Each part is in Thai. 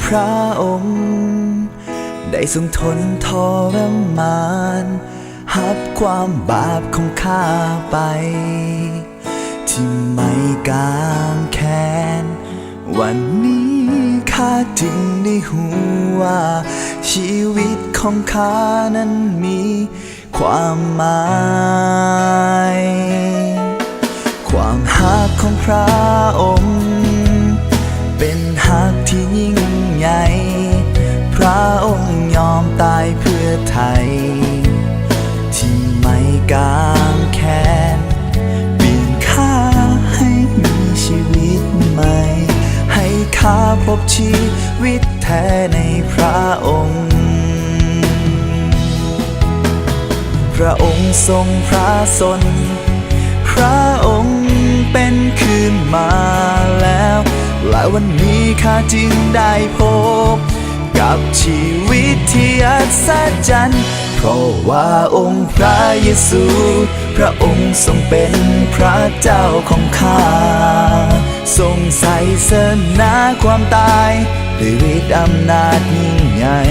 พระองค์ได้ทรงทนทรมานหับความบาปของข้าไปที่ไม่กางแค้นวันนี้ข้าจึงได้หูว่าชีวิตของข้านั้นมีความหมายความหักของพระองค์เป็นหักที่ยิ่งใหญ่พระองค์ยอมตายเพื่อไทยที่ไม่กางแค้นเปลี่ยนข้าให้มีชีวิตใหม่ให้ข้าพบชีวิตแท้ในพระองค์พระองค์ทรงพระชนพระองค์เป็นคืนมาแล้วและวันนี้ข้าจึงได้พบกับชีวิตที่อัศจรรย์เพราะว่าองค์พระเยซูพระองค์ทรงเป็นพระเจ้าของข้าทรงไถ่ชนะความตายด้วยฤทธิ์อำนาจยิ่งใหญ่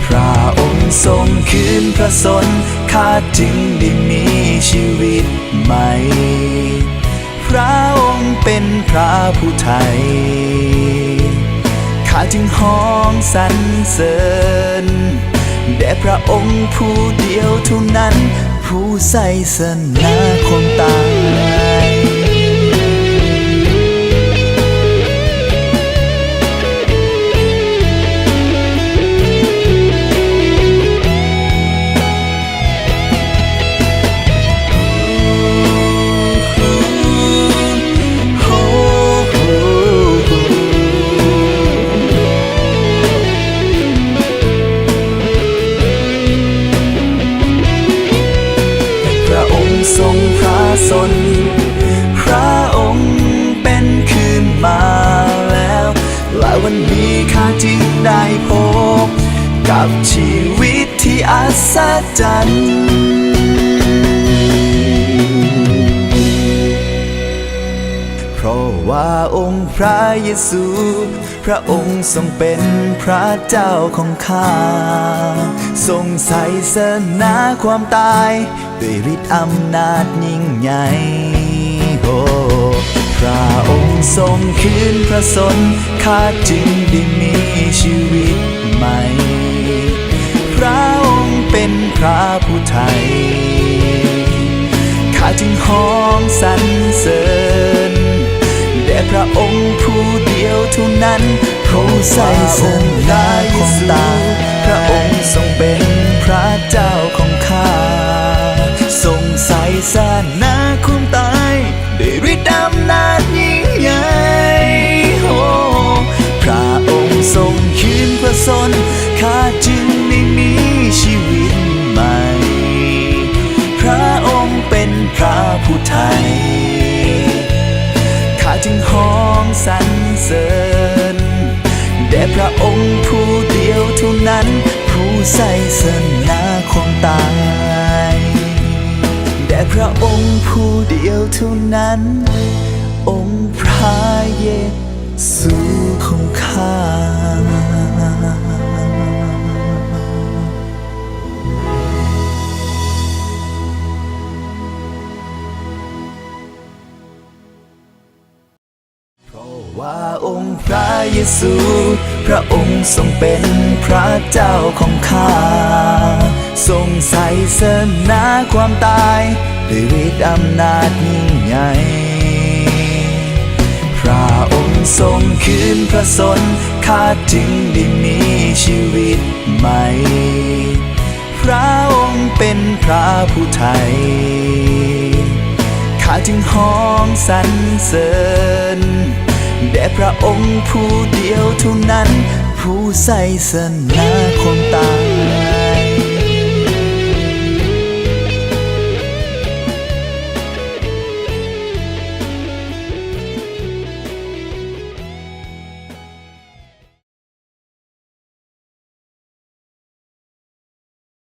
พระองค์ทรงคืนพระชนข้าจึงได้มีชีวิตใหม่พระองค์เป็นพระผู้ไถ่ข้าจึงฮ้องสรรเสริญแด่พระองค์ผู้เดียวเท่านั้นผู้ไถ่ชนะความตายทรงพระชนพระองค์เป็นคืนมาแล้วและวันนี้ข้าจึงได้พบกับชีวิตที่อัศจรรย์เพราะว่าองค์พระเยซูพระองค์ทรงเป็นพระเจ้าของข้าทรงไถ่ชนะความตายด้วยฤทธิ์อำนาจยิ่งใหญ่โอ้พระองค์ทรงคืนพระชนข้าจึงได้มีชีวิตใหม่พระองค์เป็นพระผู้ไถ่ข้าจึงฮ้องสรรเสริญแด่พระองค์ผู้เดียวเท่านั้นผู้ไถ่ชนะความตายพระองค์ทรงเป็นพระเจ้าของข้าทรงไถ่ชนะความตายด้วยฤทธิ์อำนาจยิ่งใหญ่โอ้พระองค์ทรงคืนพระชนข้าจึงได้มีชีวิตใหม่พระองค์เป็นพระผู้ไถ่ข้าจึงฮ้องสรรเสริญแด่พระองค์ผู้เดียวเท่านั้นผู้ไถ่ชนะความตายแด่พระองค์ผู้เดียวเท่านั้นองค์พระเยซูของข้าว่าองค์พระเยซูพระองค์ทรงเป็นพระเจ้าของข้าทรงไถ่ชนะความตายด้วยฤทธิ์อำนาจยิ่งใหญ่พระองค์ทรงคืนพระชนข้าจึงได้มีชีวิตใหม่พระองค์เป็นพระผู้ไถ่ข้าจึงฮ้องสรรเสริญแด่พระองค์ผู้เดียวเท่านั้นผู้ไถ่ชนะความ